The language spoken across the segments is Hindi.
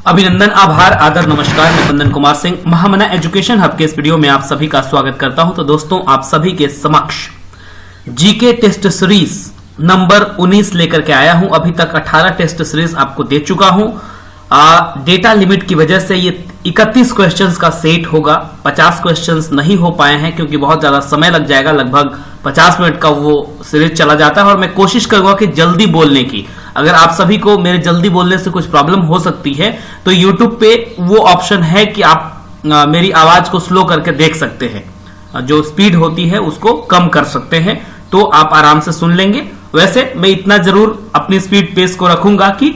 अभिनंदन, आभार, आदर, नमस्कार। मैं कुंदन कुमार सिंह महामना एजुकेशन हब के इस वीडियो में आप सभी का स्वागत करता हूं। तो दोस्तों, आप सभी के समक्ष जीके टेस्ट सीरीज नंबर 19 लेकर के आया हूं। अभी तक 18 टेस्ट सीरीज आपको दे चुका हूं। डेटा लिमिट की वजह से ये 31 क्वेश्चंस का सेट होगा। 50 क्वेश्चंस नहीं हो पाए हैं क्योंकि बहुत ज्यादा समय लग जाएगा। लगभग 50 मिनट का वो सीरीज चला जाता है और मैं कोशिश करूंगा कि जल्दी बोलने की। अगर आप सभी को मेरे जल्दी बोलने से कुछ प्रॉब्लम हो सकती है तो YouTube पे वो ऑप्शन है कि आप मेरी आवाज को स्लो करके देख सकते हैं। जो स्पीड होती है उसको कम कर सकते हैं, तो आप आराम से सुन लेंगे। वैसे मैं इतना जरूर अपनी स्पीड पेस को रखूंगा कि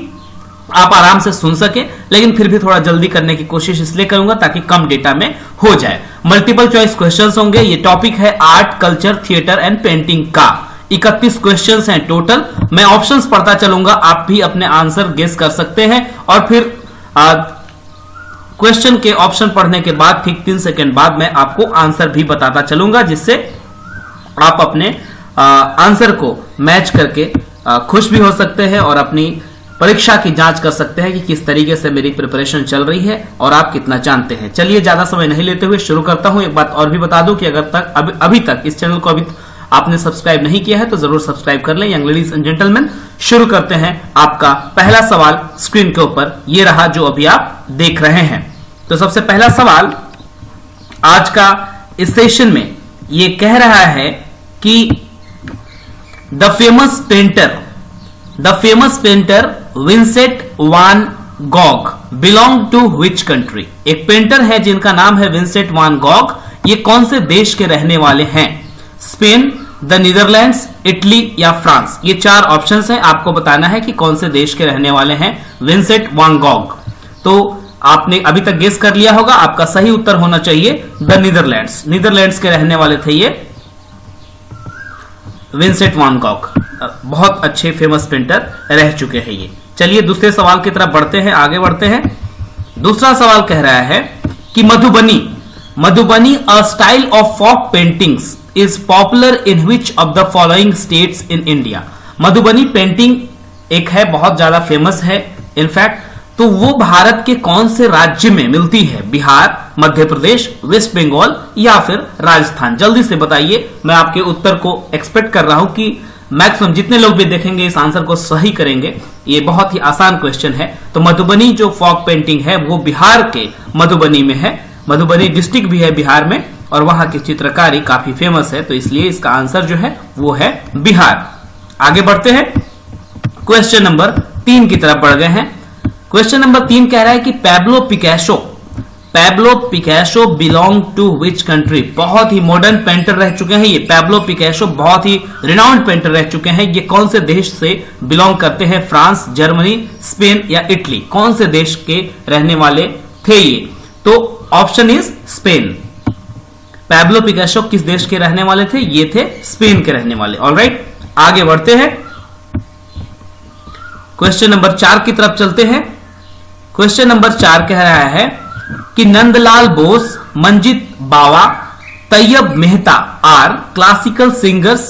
आप आराम से सुन सके, लेकिन फिर भी थोड़ा जल्दी करने की कोशिश इसलिए करूंगा ताकि कम डेटा में हो जाए। मल्टीपल चॉइस क्वेश्चंस होंगे। ये टॉपिक है art, culture, theatre and painting का। 31 क्वेश्चंस हैं टोटल। मैं ऑप्शंस पढ़ता चलूंगा, आप भी अपने आंसर गेस कर सकते हैं और फिर क्वेश्चन के ऑप्शन पढ़ने के बाद ठीक 3 सेकंड बाद मैं आपको आंसर भी बताता चलूंगा, जिससे आप अपने आंसर को मैच करके खुश भी हो सकते हैं और अपनी परीक्षा की जांच कर सकते हैं कि किस तरीके से मेरी प्रिपरेशन चल रही है और आप कितना जानते हैं। चलिए ज्यादा समय नहीं लेते हुए शुरू करता हूं। एक बात और भी बता दूं कि अगर अभी तक इस चैनल को आपने सब्सक्राइब नहीं किया है तो जरूर सब्सक्राइब कर लें। यंग लेडीज एंड जेंटलमैन, शुरू करते हैं। आपका पहला सवाल स्क्रीन के ऊपर ये रहा जो अभी आप देख रहे हैं। तो सबसे पहला सवाल आज का इस सेशन में ये कह रहा है कि the famous painter Vincent van Gogh belong to which country. एक पेंटर है जिनका नाम है विंसेंट वान गॉग। ये कौन से देश के रहने वाले हैं? स्पेन, द नीदरलैंड्स, इटली या फ्रांस। ये 4 ऑप्शंस हैं। आपको बताना है कि कौन से देश के रहने वाले हैं विंसेंट वान गॉग। तो आपने अभी तक गेस कर लिया होगा। आपका सही उत्तर होना चाहिए द नीदरलैंड्स। नीदरलैंड्स के रहने वाले थे ये विंसेंट वान गॉग। बहुत अच्छे फेमस पेंटर रह चुके हैं ये। चलिए दूसरे सवाल की तरफ बढ़ते हैं, आगे बढ़ते हैं। दूसरा सवाल कह रहा है कि Madhubani a style of folk paintings is popular in which of the following states in India. Madhubani painting एक है, बहुत ज्यादा फेमस है इनफैक्ट। तो वो भारत के कौन से राज्य में मिलती है? बिहार, मध्य प्रदेश, वेस्ट बंगाल या फिर राजस्थान? जल्दी से बताइए। मैं आपके उत्तर को एक्सपेक्ट कर रहा हूं कि मैक्सिमम जितने लोग भी देखेंगे इस आंसर को सही करेंगे। ये बहुत ही आसान क्वेश्चन है। तो मधुबनी जो फॉक पेंटिंग है वो बिहार के मधुबनी में है। मधुबनी डिस्ट्रिक्ट भी है बिहार में और वहां की चित्रकारी काफी फेमस है, तो इसलिए इसका आंसर जो है वो है बिहार। आगे बढ़ते हैं, क्वेश्चन नंबर 3 की तरफ बढ़ गए हैं। क्वेश्चन नंबर 3 कह रहा है कि Pablo Picasso belong to which country. बहुत ही मॉडर्न पेंटर रह चुके हैं ये। पैब्लो पिकासो बहुत ही रिनाउंड पेंटर रह चुके हैं। ये कौन से देश से बिलोंग करते हैं? फ्रांस, जर्मनी, स्पेन या इटली? कौन से देश के रहने वाले थे ये? तो option is Spain. Pablo Picasso किस देश के रहने वाले थे? ये थे स्पेन के रहने वाले। ऑलराइट, आगे बढ़ते हैं। क्वेश्चन नंबर 4 की तरफ चलते हैं। क्वेश्चन नंबर 4 कह रहा है कि Nandalal Bose, Manjit Bawa, Tyeb Mehta are classical singers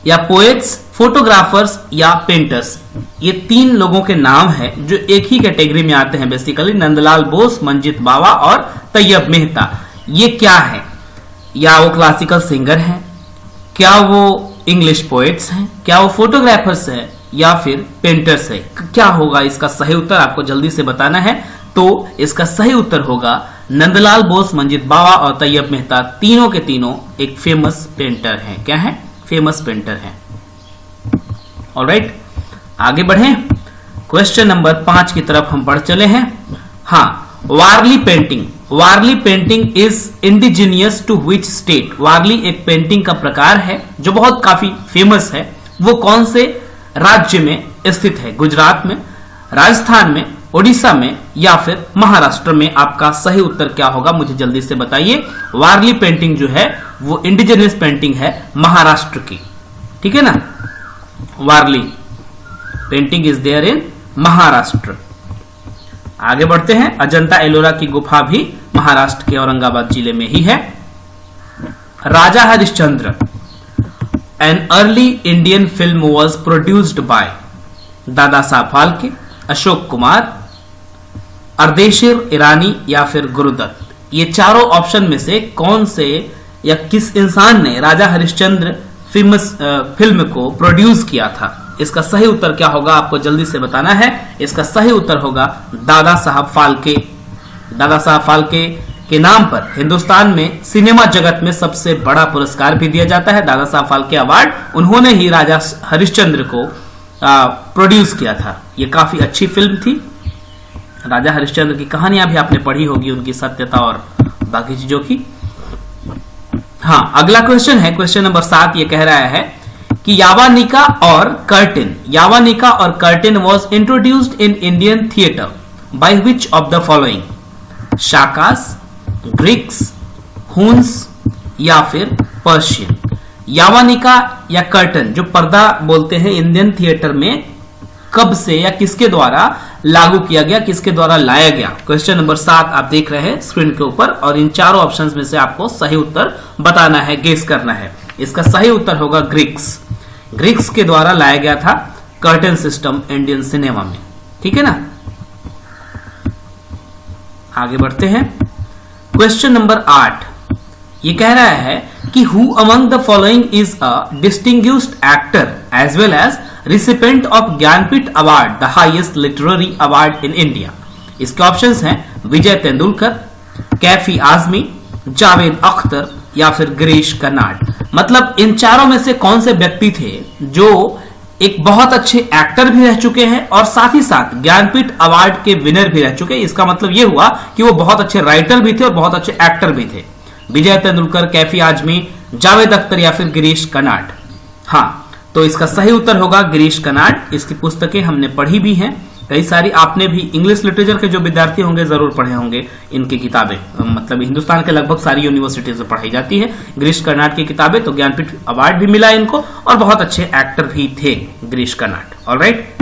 या पोएट्स, फोटोग्राफर्स या पेंटर्स। ये 3 लोगों के नाम हैं जो एक ही कैटेगरी में आते हैं बेसिकली। नंदलाल बोस, मंजित बावा और तैयब मेहता। ये क्या है? या वो क्लासिकल सिंगर हैं? क्या वो इंग्लिश पोएट्स हैं? क्या वो फोटोग्राफर्स हैं या फिर पेंटर्स है? क्या होगा इसका सही उत्तर? आपको जल्दी से बताना है। तो इसका सही उत्तर होगा नंदलाल बोस, मंजित बावा और तैयब मेहता। तीनों के तीनों एक फेमस पेंटर हैं। क्या है? फेमस पेंटर हैं। ऑलराइट, आगे बढ़े। क्वेश्चन नंबर 5 की तरफ हम बढ़ चले हैं। हाँ, Warli painting is indigenous to which state. Warli एक पेंटिंग का प्रकार है जो बहुत काफी फेमस है। वो कौन से राज्य में स्थित है? गुजरात में, राजस्थान में, ओडिशा में या फिर महाराष्ट्र में? आपका सही उत्तर क्या होगा मुझे जल्दी से बताइए। वारली पेंटिंग जो है वो इंडिजिनियस पेंटिंग है महाराष्ट्र की। ठीक है ना? Warli painting is there in Maharashtra. आगे बढ़ते हैं। अजंता एलोरा की गुफा भी महाराष्ट्र के औरंगाबाद जिले में ही है। Raja Harishchandra, an early Indian film was produced by Dada Saheb Phalke, Ashok Kumar, Ardeshir ईरानी या फिर गुरुदत्त। ये चारों ऑप्शन में से कौन से या किस इंसान ने राजा हरिश्चंद्र फिल्म को प्रोड्यूस किया था? इसका सही उत्तर क्या होगा आपको जल्दी से बताना है। इसका सही उत्तर होगा दादा साहब फाल्के। दादा साहब फाल्के के नाम पर हिंदुस्तान में सिनेमा जगत में सबसे बड़ा पुरस्कार भी दिया जाता है, दादा साहब फाल्के अवार्ड। उन्होंने ही राजा हरिश्चंद्र को प्रोड्यूस किया था। ये काफी अच्छी फिल्म थी। राजा हरिश्चंद्र की कहानियां भी आपने पढ़ी होगी, उनकी सत्यता और बाकी चीजों की। हाँ, अगला क्वेश्चन है क्वेश्चन नंबर 7। ये कह रहा है कि यावानिका और curtain was introduced in Indian theatre by which of the following? Shakas, Greeks, Hund's या फिर पर्शियन। यावानिका या कर्टन जो पर्दा बोलते हैं इंडियन थिएटर में कब से या किसके द्वारा लागू किया गया, किसके द्वारा लाया गया? क्वेश्चन नंबर 7 आप देख रहे हैं स्क्रीन के ऊपर और इन चारों ऑप्शंस में से आपको सही उत्तर बताना है, गेस करना है। इसका सही उत्तर होगा ग्रीक्स। ग्रीक्स के द्वारा लाया गया था कर्टन सिस्टम इंडियन सिनेमा में। ठीक है ना। आगे बढ़ते हैं क्वेश्चन नंबर 8। ये कह रहा है कि who among the following is a distinguished actor as well as recipient of Jnanpith award, the highest literary award in India? इसके ऑप्शंस हैं विजय तेंदुलकर, कैफी आजमी, जावेद अख्तर या फिर गिरीश कर्नाड। मतलब इन चारों में से कौन से व्यक्ति थे जो एक बहुत अच्छे एक्टर भी रह चुके हैं और साथ ही साथ ज्ञानपीठ अवार्ड के विनर भी रह चुके हैं? इसका मतलब यह हुआ कि वो बहुत अच्छे राइटर भी थे और बहुत अच्छे एक्टर भी थे। विजय तेंदुलकर, कैफी आजमी, जावेद अख्तर या फिर गिरीश कर्नाड। हाँ, तो इसका सही उत्तर होगा गिरीश कर्नाड। इसकी पुस्तकें हमने पढ़ी भी हैं कई सारी। आपने भी इंग्लिश लिटरेचर के जो विद्यार्थी होंगे जरूर पढ़े होंगे इनकी किताबें। मतलब हिंदुस्तान के लगभग सारी यूनिवर्सिटीज में पढ़ाई जाती है गिरीश कर्नाड की किताबें। तो ज्ञानपीठ अवार्ड भी मिला इनको और बहुत अच्छे एक्टर भी थे गिरीश कर्नाड। ऑलराइट,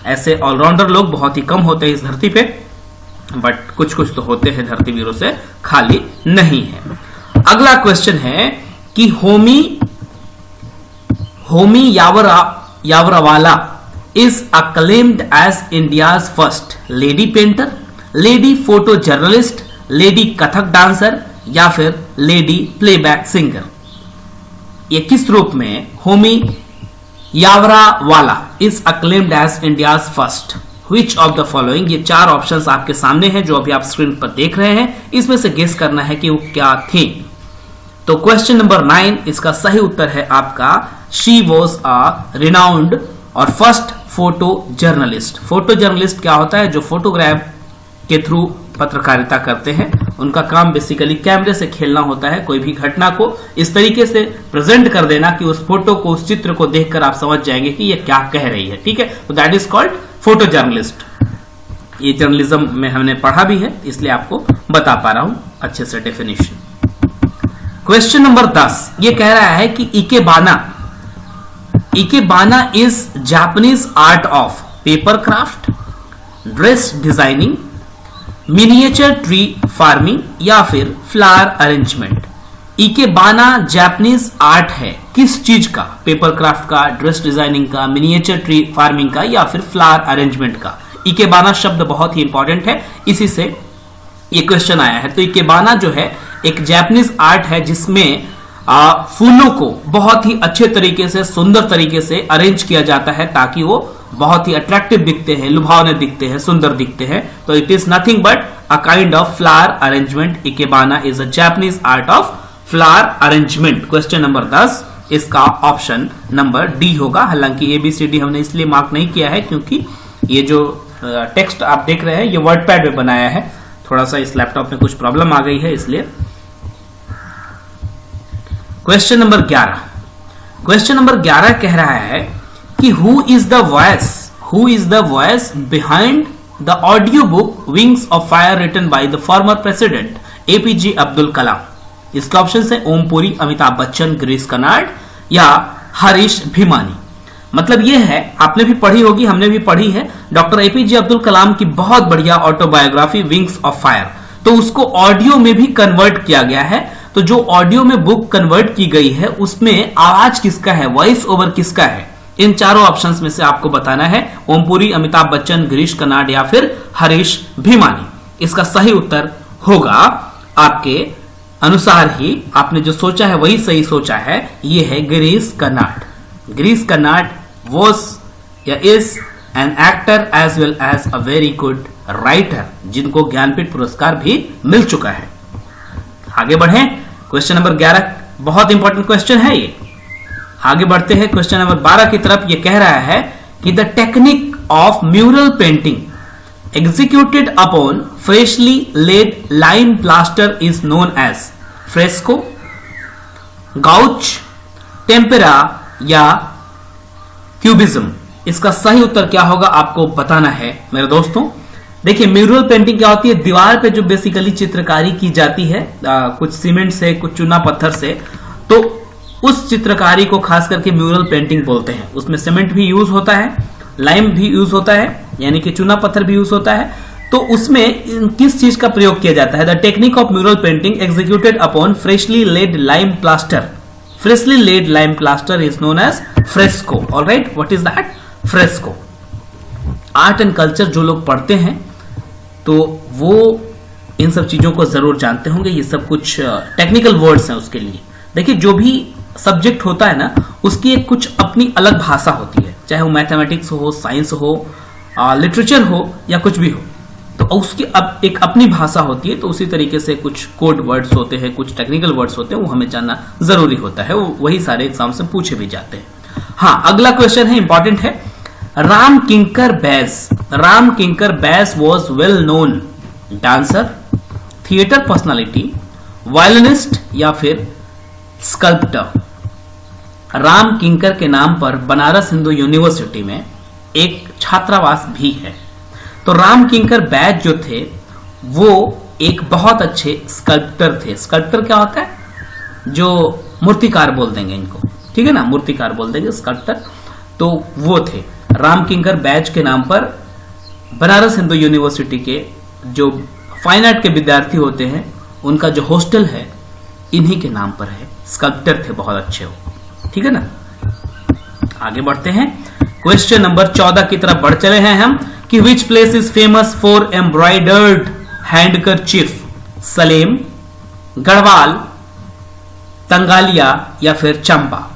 ऐसे ऑलराउंडर लोग बहुत ही कम होते हैं इस धरती पे, बट कुछ कुछ तो होते हैं धरतीवीरों से खाली नहीं है। अगला क्वेश्चन है कि Homi यावरावाला is acclaimed as India's first lady painter, lady photo journalist, lady Kathak dancer या फिर lady playback singer। ये किस रूप में Homi यावरावाला is acclaimed as India's first? Which of the following? ये चार ऑप्शंस आपके सामने हैं जो अभी आप स्क्रीन पर देख रहे हैं। इसमें से गेस करना है कि वो क्या थे। तो क्वेश्चन नंबर 9 इसका सही उत्तर है आपका शी वॉज अ रिनाउंड और first photo journalist. Photo journalist क्या होता है? जो फोटोग्राफ के थ्रू पत्रकारिता करते हैं। उनका काम बेसिकली कैमरे से खेलना होता है, कोई भी घटना को इस तरीके से प्रेजेंट कर देना कि उस फोटो को, उस चित्र को देखकर आप समझ जाएंगे कि ये क्या कह रही है। ठीक है, तो that is called photo journalist. ये जर्नलिज्म में हमने पढ़ा भी है, इसलिए आपको बता पा रहा हूं अच्छे से डेफिनेशन। क्वेश्चन नंबर 10 ये कह रहा है कि ikebana is Japanese art of paper craft, dress designing, miniature tree farming या फिर flower arrangement. Ikebana Japanese art है किस चीज का? पेपर क्राफ्ट का, ड्रेस डिजाइनिंग का, मिनिएचर ट्री फार्मिंग का या फिर फ्लावर अरेंजमेंट का। इकेबाना शब्द बहुत ही इंपॉर्टेंट है, इसी से ये क्वेश्चन आया है। तो इकेबाना जो है एक जापानीज आर्ट है जिसमें फूलों को बहुत ही अच्छे तरीके से, सुंदर तरीके से अरेंज किया जाता है ताकि वो बहुत ही अट्रैक्टिव दिखते हैं, लुभावने दिखते हैं, सुंदर दिखते हैं। तो it is nothing but a kind of flower arrangement. Ikebana is a Japanese art of flower arrangement. Question number 10 इसका ऑप्शन नंबर डी होगा। हालांकि ABCD हमने इसलिए मार्क नहीं किया है क्योंकि ये जो टेक्स्ट आप देख रहे हैं ये वर्डपैड में बनाया है। थोड़ा सा इस लैपटॉप में कुछ प्रॉब्लम आ गई है इसलिए। Question number 11। क्वेश्चन नंबर 11 कह रहा है कि who is the voice behind the audio book wings of fire written by the former president APJ Abdul Kalam. इसके ऑप्शन है ओम पुरी, अमिताभ बच्चन, गिरीश कर्नाड या हरीश भीमानी। मतलब यह है, आपने भी पढ़ी होगी, हमने भी पढ़ी है, डॉक्टर APJ अब्दुल कलाम की बहुत बढ़िया ऑटोबायोग्राफी विंग्स ऑफ फायर। तो उसको ऑडियो में भी कन्वर्ट किया गया है। तो जो ऑडियो में बुक कन्वर्ट की गई है उसमें आवाज किसका है, वॉइस ओवर किसका है? इन चारों ऑप्शंस में से आपको बताना है ओम पुरी, अमिताभ बच्चन, गिरीश कर्नाड या फिर हरीश भीमानी। इसका सही उत्तर होगा आपके अनुसार ही, आपने जो सोचा है वही सही सोचा है, ये है Girish Karnad. Girish Karnad was or is an actor as well as a very good writer, जिनको ज्ञानपीठ पुरस्कार भी मिल चुका है। आगे बढ़े, क्वेश्चन नंबर 11 बहुत इंपॉर्टेंट क्वेश्चन है ये। आगे बढ़ते हैं क्वेश्चन नंबर 12 की तरफ। ये कह रहा है कि the technique of mural painting executed upon freshly laid lime plaster is known as fresco, gouache, tempera या क्यूबिज्म। इसका सही उत्तर क्या होगा आपको बताना है मेरे दोस्तों। देखिए, म्यूरल पेंटिंग क्या होती है, दीवार पे जो बेसिकली चित्रकारी की जाती है कुछ सीमेंट से, कुछ चूना पत्थर से, तो उस चित्रकारी को खास करके म्यूरल पेंटिंग बोलते हैं। उसमें सीमेंट भी यूज होता है, लाइम भी यूज होता है, यानी कि चूना पत्थर भी यूज होता है। तो उसमें किस चीज का प्रयोग किया जाता है? The technique of mural painting executed upon freshly laid lime plaster. Freshly laid lime plaster is known as fresco. Alright, what is that? Fresco. Art and culture जो लोग पढ़ते हैं तो वो इन सब चीजों को जरूर जानते होंगे। ये सब कुछ टेक्निकल वर्ड्स हैं उसके लिए। देखिए, जो भी सब्जेक्ट होता है ना, उसकी एक कुछ अपनी अलग भाषा होती है, चाहे वो मैथमेटिक्स हो, साइंस हो, लिटरेचर हो या कुछ भी हो, तो उसकी अब एक अपनी भाषा होती है। तो उसी तरीके से कुछ कोड वर्ड्स होते हैं, कुछ टेक्निकल वर्ड्स होते हैं, वो हमें जानना जरूरी होता है। वही सारे एग्जाम से पूछे भी जाते हैं। हाँ, अगला क्वेश्चन है, इंपॉर्टेंट है। Ram Kinkar Baij. Ram Kinkar Baij was well known dancer, theatre personality, violinist या फिर स्कल्प्टर। राम किंकर के नाम पर बनारस हिंदू यूनिवर्सिटी में एक छात्रावास भी है। तो राम किंकर बैस जो थे वो एक बहुत अच्छे स्कल्प्टर थे। स्कल्प्टर क्या होता है? जो मूर्तिकार बोल देंगे इनको, ठीक है ना, मूर्तिकार बोल देंगे स्कल्प्टर। तो वो थे राम किंकर बैच के नाम पर बनारस हिंदू यूनिवर्सिटी के जो फाइन आर्ट के विद्यार्थी होते हैं, उनका जो हॉस्टल है इन्हीं के नाम पर है। स्कल्प्टर थे, बहुत अच्छे हो, ठीक है ना। आगे बढ़ते हैं, क्वेश्चन नंबर 14 की तरफ बढ़ चले हैं हम कि which place is famous for embroidered handkerchief? Salem, Garhwal, Tangaliya या फिर चंबा।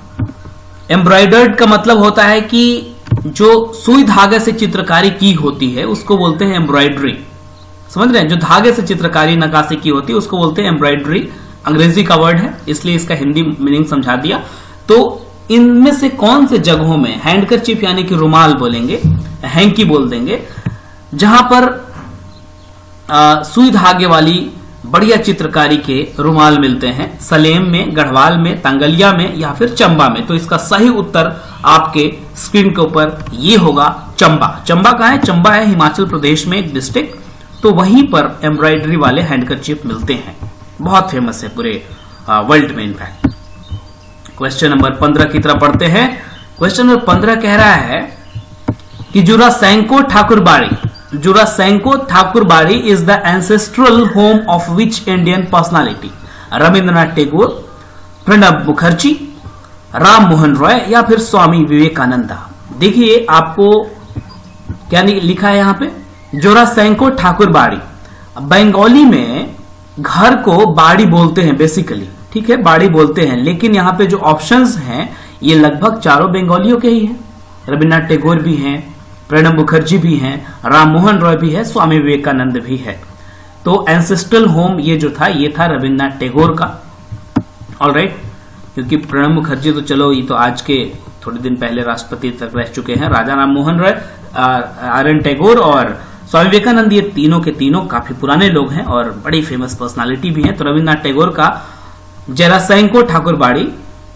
एम्ब्रॉयडर्ड का मतलब होता है कि जो सुई धागे से चित्रकारी की होती है उसको बोलते हैं एम्ब्रॉयडरी। समझ रहे हैं? जो धागे से चित्रकारी नक्काशी की होती है उसको बोलते हैं एम्ब्रॉयडरी। अंग्रेजी का वर्ड है, इसलिए इसका हिंदी मीनिंग समझा दिया। तो इनमें से कौन से जगहों में हैंडकरचीफ यानी कि रुमाल बोलेंगे, हैंकी बोल देंगे, जहां पर सुई धागे वाली बढ़िया चित्रकारी के रुमाल मिलते हैं? सलेम में, गढ़वाल में, तंगलिया में या फिर चंबा में। तो इसका सही उत्तर आपके स्क्रीन के ऊपर ये होगा चंबा। चंबा कहाँ है? चंबा है हिमाचल प्रदेश में एक डिस्ट्रिक्ट। तो वहीं पर एम्ब्रॉयडरी वाले हैंडकरचीफ मिलते हैं, बहुत फेमस है पूरे वर्ल्ड में इनफैक्ट। क्वेश्चन नंबर 15 की तरफ बढ़ते हैं। क्वेश्चन नंबर 15 कह रहा है कि Jorasanko Thakurbari. Jorasanko Thakurbari is the ancestral home of which Indian personality? Rabindranath Tagore, Pranab Mukherjee, Ram Mohan Roy या फिर स्वामी विवेकानंदा। देखिए आपको क्या लिखा है यहां पे, जोरासैंको ठाकुरबाड़ी। बंगाली में घर को बाड़ी बोलते हैं बेसिकली, ठीक है, बाड़ी बोलते हैं। लेकिन यहाँ पे जो ऑप्शंस हैं ये लगभग चारों बंगालियों के ही हैं। रविन्द्रनाथ टैगोर भी हैं, प्रणब मुखर्जी भी हैं, राम मोहन रॉय भी है, स्वामी विवेकानंद भी है। तो एंसेस्ट्रल होम ये जो था ये था रविन्द्रनाथ टैगोर का। ऑलराइट, क्योंकि प्रणब मुखर्जी तो चलो ये तो आज के थोड़े दिन पहले राष्ट्रपति तक रह चुके हैं। राजा राम मोहन रॉय, आर.एन. टैगोर और स्वामी विवेकानंद ये तीनों के तीनों काफी पुराने लोग हैं और बड़ी फेमस पर्सनालिटी भी हैं। तो रविन्द्रनाथ टैगोर का जोरासैंको ठाकुरबाड़ी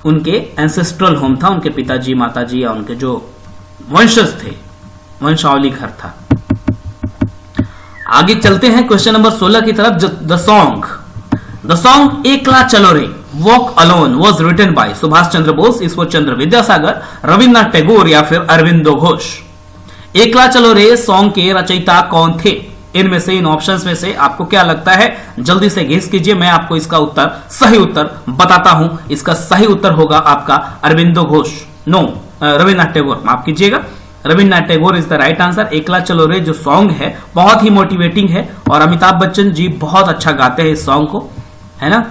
उनके एंसेस्ट्रल होम था, उनके पिताजी माताजी या उनके जो वंशज थे, वंशावली घर था। आगे चलते हैं क्वेश्चन नंबर 16 की तरफ। The song Ekla Chalo Re walk alone was written by Subhash Chandra Bose, Ishwar Chandra Vidyasagar, Rabindranath Tagore या फिर अरविंदो घोष। एकला चलो रे सॉन्ग के रचयिता कौन थे? इनमें से, इन ऑप्शंस में से आपको क्या लगता है? जल्दी से गेस कीजिए, मैं आपको इसका उत्तर, सही उत्तर बताता हूं। इसका सही उत्तर होगा आपका अरविंदो घोष, नो रविन्द्रनाथ टैगोर, माफ कीजिएगा। Rabindranath Tagore is the right answer. एकला चलो रे जो सॉन्ग है बहुत ही मोटिवेटिंग है और अमिताभ बच्चन जी बहुत अच्छा गाते हैं इस सॉन्ग को, है ना।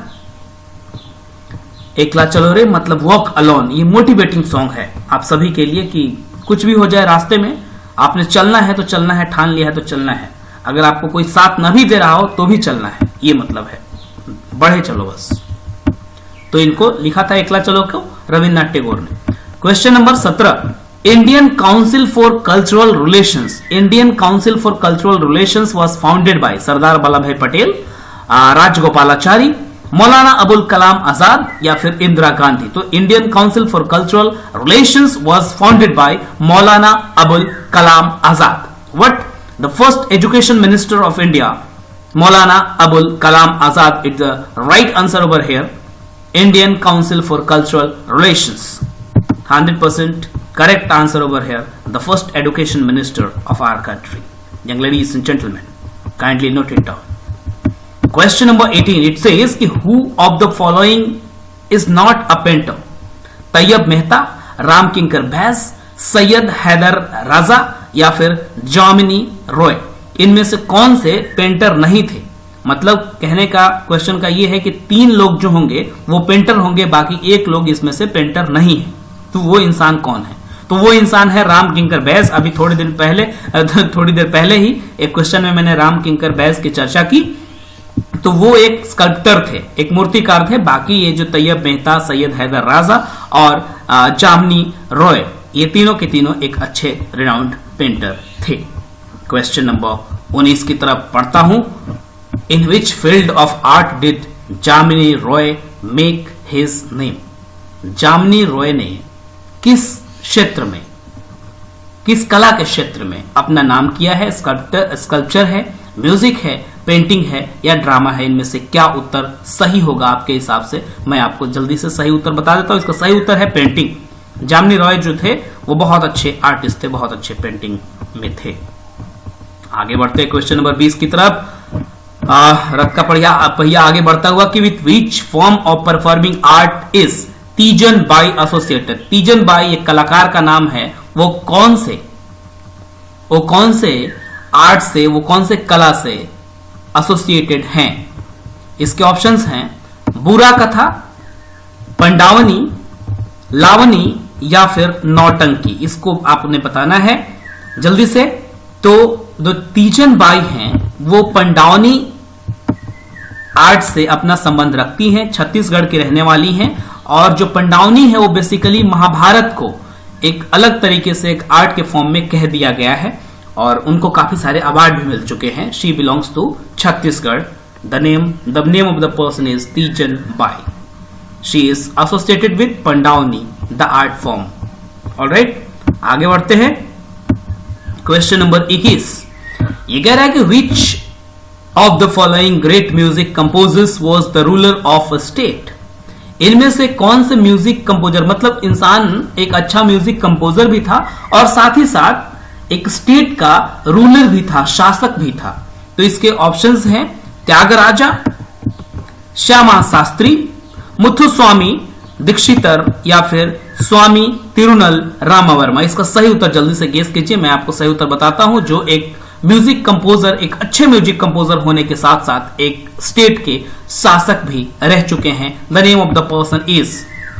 एकला चलो रे मतलब वॉक अलोन, ये मोटिवेटिंग सॉन्ग है आप सभी के लिए कि कुछ भी हो जाए रास्ते में आपने चलना है तो चलना है, ठान लिया है तो चलना है, अगर आपको कोई साथ न भी दे रहा हो तो भी चलना है, ये मतलब है, बढ़े चलो बस। तो इनको लिखा था एकला चलो को रविन्द्रनाथ टैगोर ने। Question number 17, Indian council for cultural relations, Indian council for cultural relations was founded by Sardar Vallabh Bhai Patel, Rajagopalachari, मौलाना अबुल कलाम आजाद या फिर इंदिरा गांधी। तो Indian council for cultural relations was founded by Maulana Abul Kalam Azad. What the first education minister of India, Maulana Abul Kalam Azad is the right answer over here. Indian council for cultural relations 100% correct answer over here, the first education minister of our country. Young ladies and gentlemen, kindly note it down. Question number 18, it says कि who of the following is not a painter? Tyeb Mehta, Ram Kinkar Baij, Syed Haider Raza या फिर जामिनी रॉय। इनमें से कौन से पेंटर नहीं थे? मतलब कहने का क्वेश्चन का ये है कि 3 लोग जो होंगे वो पेंटर होंगे, बाकी 1 लोग इसमें से पेंटर नहीं है। तो वो इंसान कौन है? तो वो इंसान है राम किंकर बैस। अभी थोड़ी देर पहले ही एक क्वेश्चन में मैंने राम किंकर बैस की चर्चा की। तो वो एक स्कल्प्टर थे, एक मूर्तिकार थे। बाकी ये जो तैयब मेहता, सैयद हैदर राजा और जामनी रॉय, ये तीनों के तीनों एक अच्छे रिनाउंड पेंटर थे। क्वेश्चन नंबर 19 की तरफ पढ़ता हूं। In which field of art did Jamini Roy make his name? Jamini Roy ने किस क्षेत्र में, किस कला के क्षेत्र में अपना नाम किया है? स्कल्पचर है, म्यूजिक है, पेंटिंग है या ड्रामा है? इनमें से क्या उत्तर सही होगा आपके हिसाब से? मैं आपको जल्दी से सही उत्तर बता देता हूं। इसका सही उत्तर है पेंटिंग। जामनी रॉय जो थे वो बहुत अच्छे आर्टिस्ट थे, बहुत अच्छे पेंटिंग में थे। आगे बढ़ते हैं क्वेश्चन नंबर 20 की तरफ। रथ का पहिया आगे बढ़ता हुआ कि with which form of performing art is Teejan by associated? Teejan Bai एक कलाकार का नाम है, वो कौन से आर्ट से, वो कौन से कला से एसोसिएटेड हैं? इसके ऑप्शंस हैं बुरा कथा, पंडावनी, लावनी या फिर नौटंकी। इसको आपने बताना है जल्दी से। तो जो तीजन बाई हैं वो पंडावनी आर्ट से अपना संबंध रखती हैं, छत्तीसगढ़ की रहने वाली हैं। और जो पंडावनी है वो बेसिकली महाभारत को एक अलग तरीके से एक आर्ट के फॉर्म में कह दिया गया है और उनको काफी सारे अवार्ड भी मिल चुके हैं। She belongs to Chhattisgarh. The name of the person is Teejan Bai. She is associated with Pandavani the art form. Alright, आगे बढ़ते हैं। क्वेश्चन नंबर 21 ये कह रहा है कि विच of the following great music composers was the ruler of a state? इनमें से कौन से म्यूजिक कंपोजर, मतलब इंसान एक अच्छा म्यूजिक कंपोजर भी था और साथ ही साथ एक स्टेट का रूलर भी था, शासक भी था? तो इसके ऑप्शंस हैं त्यागराजा, श्यामा शास्त्री, मुथुस्वामी दीक्षितर या फिर स्वामी तिरुनल रामावर्मा। इसका सही उत्तर जल्दी से गेस कीजिए। मैं आपको सही उत्तर बताता हूं। जो एक म्यूजिक कंपोजर, एक अच्छे म्यूजिक कंपोजर होने के साथ साथ एक स्टेट के शासक भी रह चुके हैं। The name of the person is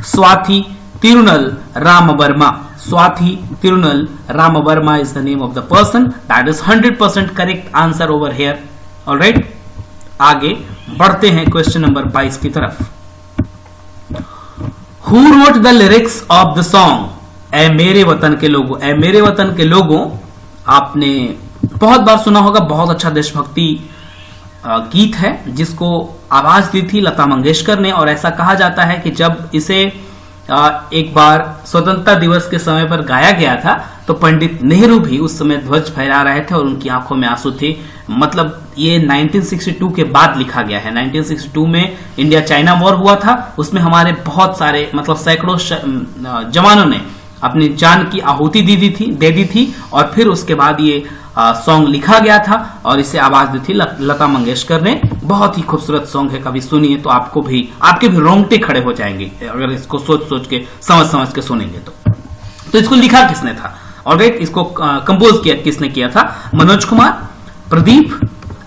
Swathi Thirunal Ramavarma. Swathi Thirunal Ramavarma is the name of the person. That is 100% correct answer over here. Alright, आगे बढ़ते हैं क्वेश्चन नंबर 22 की तरफ। Who wrote the lyrics of the song ऐ मेरे वतन के लोगों? ऐ मेरे वतन के लोगों आपने बहुत बार सुना होगा, बहुत अच्छा देशभक्ति गीत है जिसको आवाज दी थी लता मंगेशकर ने। और ऐसा कहा जाता है कि जब इसे एक बार स्वतंत्रता दिवस के समय पर गाया गया था तो पंडित नेहरू भी उस समय ध्वज फहरा रहे थे और उनकी आंखों में आंसू थे। मतलब ये 1962 के बाद लिखा गया है। 1962 में इंडिया चाइना वॉर हुआ था, उसमें हमारे बहुत सारे मतलब सैकड़ों जवानों ने अपनी जान की आहुति दे दी थी और फिर उसके बाद ये सॉन्ग लिखा गया था और इसे आवाज दी थी लता मंगेशकर ने। बहुत ही खूबसूरत सॉन्ग है, कभी सुनिए तो आपके भी रोंगटे खड़े हो जाएंगे अगर इसको सोच के समझ के सुनेंगे तो इसको लिखा किसने था? ऑलराइट, इसको कंपोज किया किसने किया था? मनोज कुमार, प्रदीप,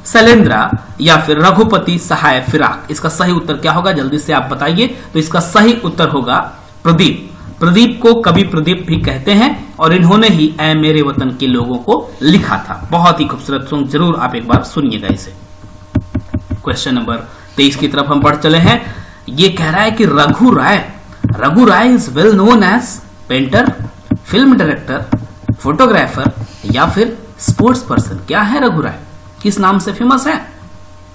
शैलेंद्र या फिर रघुपति सहाय फिराक। इसका सही उत्तर क्या होगा, जल्दी से आप बताइए। तो इसका सही उत्तर होगा प्रदीप। प्रदीप को कवि प्रदीप भी कहते हैं और इन्होंने ही ऐ मेरे वतन के लोगों को लिखा था। बहुत ही खूबसूरत सॉन्ग, जरूर आप एक बार सुनिएगा इसे। क्वेश्चन नंबर 23 की तरफ हम बढ़ चले हैं। ये कह रहा है कि Raghu Rai is well known as painter, film director, photographer या फिर स्पोर्ट्स पर्सन। क्या है रघु राय, किस नाम से फेमस है?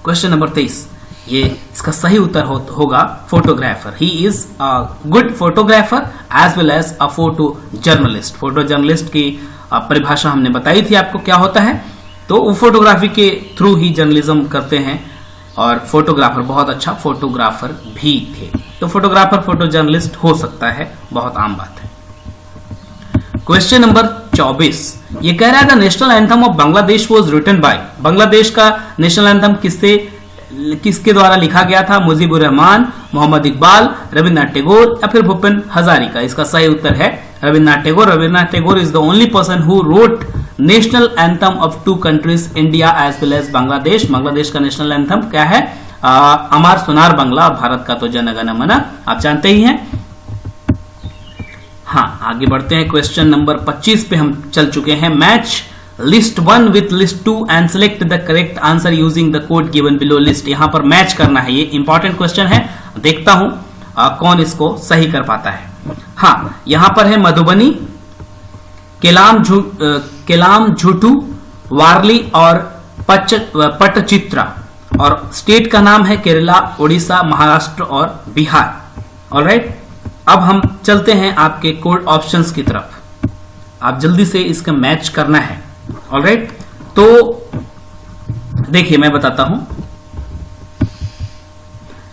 क्वेश्चन नंबर 23, ये इसका सही उत्तर होगा photographer. He is a good photographer as well as a photo journalist. Photo journalist की परिभाषा हमने बताई थी आपको क्या होता है। तो वो फोटोग्राफी के थ्रू ही जर्नलिज्म करते हैं और फोटोग्राफर, बहुत अच्छा फोटोग्राफर भी थे। तो फोटोग्राफर फोटो जर्नलिस्ट हो सकता है, बहुत आम बात है। क्वेश्चन नंबर 24, ये कह रहा है the national anthem of Bangladesh was written by. Bangladesh का नेशनल एंथम किसके द्वारा लिखा गया था? मुजीबुर रहमान, मोहम्मद इकबाल, रविन्द्रनाथ टैगोर या फिर भूपेन हजारिका। इसका सही उत्तर है Rabindranath Tagore. Rabindranath Tagore is the only person who wrote national anthem of two countries, India as well as Bangladesh. Bangladesh का नेशनल एंथम क्या है? अमर सोनार बांग्ला। भारत का तो जन गण मन आप जानते ही हैं। हाँ, आगे बढ़ते हैं। क्वेश्चन नंबर 25 पे हम चल चुके हैं। Match list 1 with list 2 and select the correct answer using the code given below list. यहां पर मैच करना है, ये इंपॉर्टेंट क्वेश्चन है। देखता हूं कौन इसको सही कर पाता है। हाँ, यहां पर है मधुबनी, केलाम झूठू, वारली और पट्टचित्रा, और स्टेट का नाम है केरला, उड़ीसा, महाराष्ट्र और बिहार। ऑलराइट, अब हम चलते हैं आपके कोड ऑप्शंस की तरफ। आप जल्दी से इसका मैच करना है। ऑलराइट, तो देखिए मैं बताता हूं।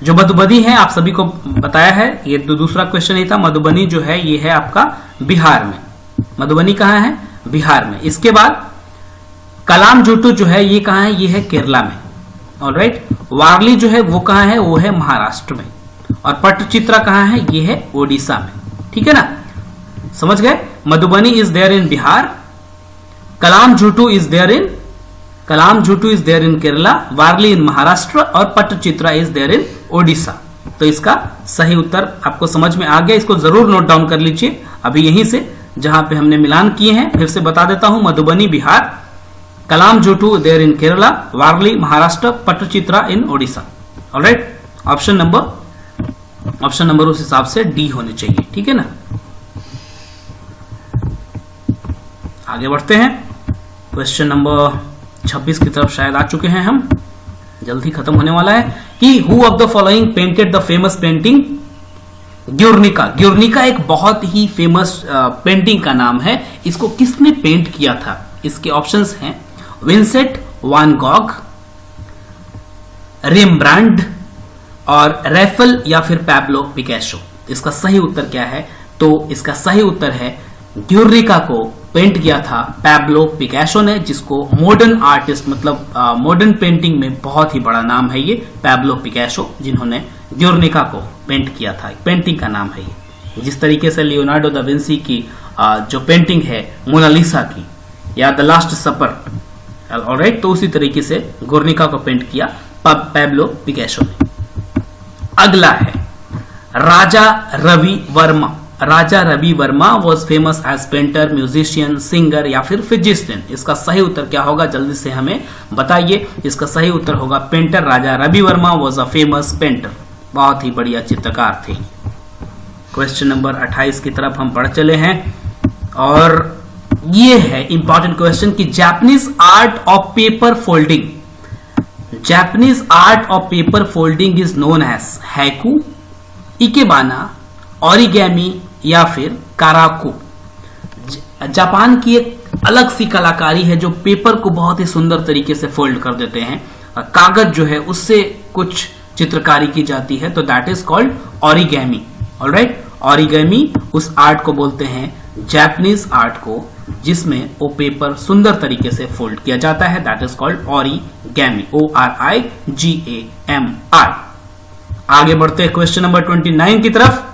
जो मधुबनी है आप सभी को बताया है, ये दूसरा क्वेश्चन ही था। मधुबनी जो है ये है आपका बिहार में। मधुबनी कहां है? बिहार में। इसके बाद कलाम झूठू जो है ये कहां है? ये है केरला में। ऑलराइट, वारली जो है वो कहां है? वो है महाराष्ट्र में। और पट्टचित्रा कहां है? ये है ओडिशा में। ठीक है ना, समझ गए? Madhubani is there in Bihar, Kalam Ezhuthu is there in Kerala, Warli in Maharashtra और Pattachitra is there in Odisha. तो इसका सही उत्तर आपको समझ में आ गया। इसको जरूर नोट डाउन कर लीजिए अभी यहीं से, जहां पे हमने मिलान किए हैं। फिर से बता देता हूं, Madhubani Bihar, Kalam Ezhuthu there in Kerala, Warli Maharashtra, Pattachitra in Odisha. Alright, option number उस हिसाब से डी होने चाहिए। ठीक है ना, आगे बढ़ते हैं। क्वेश्चन नंबर 26 की तरफ शायद आ चुके हैं हम, जल्दी खत्म होने वाला है। कि who of the following painted the famous painting Guernica. Guernica एक बहुत ही फेमस पेंटिंग का नाम है। इसको किसने पेंट किया था? इसके ऑप्शंस हैं विंसेंट वान गॉग, रेम्ब्रांड और रैफल या फिर पैब्लो पिकासो। इसका सही उत्तर क्या है? तो इसका सही उत्तर है ग्युर्निका को पेंट किया था पैब्लो पिकासो ने, जिसको मॉडर्न आर्टिस्ट, मतलब मॉडर्न पेंटिंग में बहुत ही बड़ा नाम है ये पैब्लो पिकासो, जिन्होंने ग्युर्निका को पेंट किया था। पेंटिंग का नाम है ये। जिस तरीके से लियोनार्डो दा विंसी की जो पेंटिंग है मोनालिसा की या द लास्ट सपर, ऑलराइट, तो उसी तरीके से ग्युर्निका को पेंट किया पैब्लो पिकासो ने। अगला है Raja Ravi Varma. Raja Ravi Varma was famous as painter, musician, singer या फिर फिजिशियन। इसका सही उत्तर क्या होगा? जल्दी से हमें बताइए। इसका सही उत्तर होगा painter. Raja Ravi Varma was a famous painter, बहुत ही बढ़िया चित्रकार थे। क्वेश्चन नंबर 28 की तरफ हम बढ़ चले हैं और ये है इंपॉर्टेंट क्वेश्चन कि Japanese art of paper folding. Japanese art of paper folding is known as haiku, ikebana, origami या फिर काराकू। जापान की एक अलग सी कलाकारी है जो पेपर को बहुत ही सुंदर तरीके से फोल्ड कर देते हैं। कागज जो है उससे कुछ चित्रकारी की जाती है, तो दैट इज कॉल्ड ओरिगैमी। ऑलराइट, ओरिगैमी उस आर्ट को बोलते हैं, जापानीज आर्ट को, जिसमें वो पेपर सुंदर तरीके से फोल्ड किया जाता है। That is called origami, ORIGAMI। आगे बढ़ते हैं क्वेश्चन नंबर 29 की तरफ।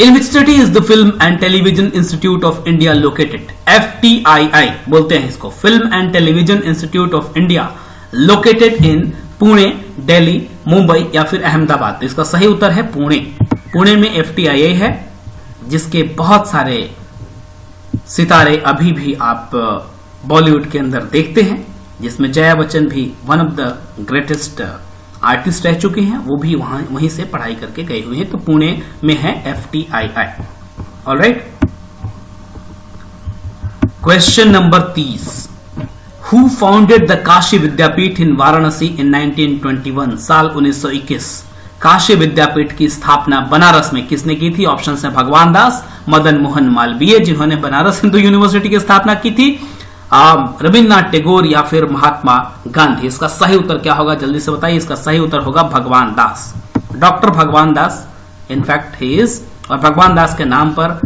In which city is the Film and Television Institute of India located? FTII बोलते हैं इसको, Film and Television Institute of India, located in Pune, Delhi, Mumbai या फिर अहमदाबाद। तो इसका सही उत्तर है पुणे। पुणे में FTII है, जिसके बहुत सारे सितारे अभी भी आप बॉलीवुड के अंदर देखते हैं, जिसमें जया बच्चन भी one of the greatest artist रह चुके हैं, वो भी वहीं से पढ़ाई करके गए हुए हैं। तो पुणे में है FTII। Alright, question number 30, who founded the Kashi Vidyapith in Varanasi in 1921? साल 1921 काशी विद्यापीठ की स्थापना बनारस में किसने की थी? ऑप्शन है भगवान दास, मदन मोहन मालवीय जिन्होंने बनारस हिंदू यूनिवर्सिटी की स्थापना की थी, रविन्द्रनाथ टैगोर या फिर महात्मा गांधी। इसका सही उत्तर क्या होगा, जल्दी से बताइए। इसका सही उत्तर होगा भगवान दास, डॉक्टर भगवान दास इनफैक्ट ही इज। और भगवान दास के नाम पर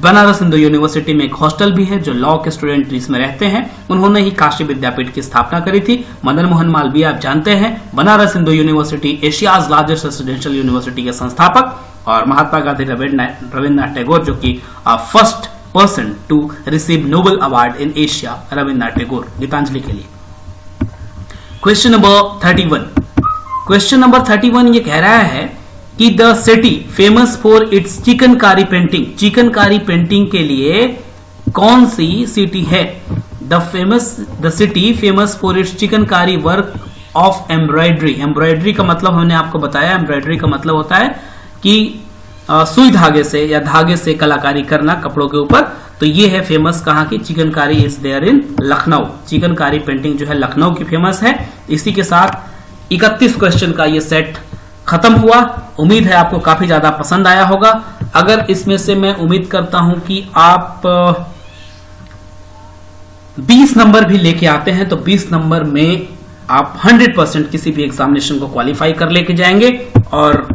बनारस हिंदू यूनिवर्सिटी में एक हॉस्टल भी है जो लॉ के स्टूडेंट इसमें रहते हैं। उन्होंने ही काशी विद्यापीठ की स्थापना करी थी। मदन मोहन मालवीय आप जानते हैं, Banaras Hindu university Asia's largest residential university के संस्थापक, और महात्मा गांधी रविन्द्रनाथ टैगोर जो कि first person to receive Nobel award in Asia, Rabindranath Tagore, Gitanjali के लिए। क्वेश्चन नंबर 31, क्वेश्चन नंबर 31 ये कह रहा है कि the city famous for its chikankari painting, chikankari painting के लिए कौन सी सिटी है? The city famous for its chikankari work of embroidery. Embroidery का मतलब हमने आपको बताया, एम्ब्रॉयडरी का मतलब होता है कि सुई धागे से या धागे से कलाकारी करना कपड़ों के ऊपर। तो ये है फेमस कहाँ की? Chikankari is there in Lucknow. Chikankari painting जो है लखनऊ की फेमस है। इसी के साथ 31 क्वेश्चन का ये सेट खत्म हुआ। उम्मीद है आपको काफी ज्यादा पसंद आया होगा। अगर इसमें से मैं उम्मीद करता हूं कि आप 20 नंबर भी लेके आते हैं तो 20 नंबर में आप 100% किसी भी एग्जामिनेशन को क्वालिफाई कर लेके जाएंगे। और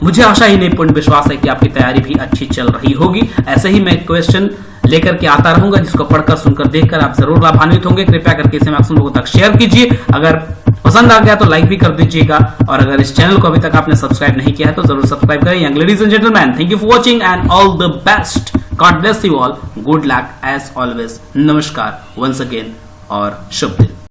मुझे आशा ही नहीं पूर्ण विश्वास है कि आपकी तैयारी भी अच्छी चल रही होगी। ऐसे ही मैं क्वेश्चन लेकर के आता रहूंगा जिसको पढ़कर सुनकर देखकर आप जरूर लाभान्वित होंगे। कृपया करके इसे मैक्सिमम लोगों तक शेयर कीजिए। अगर पसंद आ गया तो लाइक भी कर दीजिएगा, और अगर इस चैनल को अभी तक आपने सब्सक्राइब नहीं किया है तो जरूर सब्सक्राइब करें। Young ladies and gentleman, thank you for watching and all the best. God bless you all, good luck as always. नमस्कार वंस अगेन और शुभ दिन।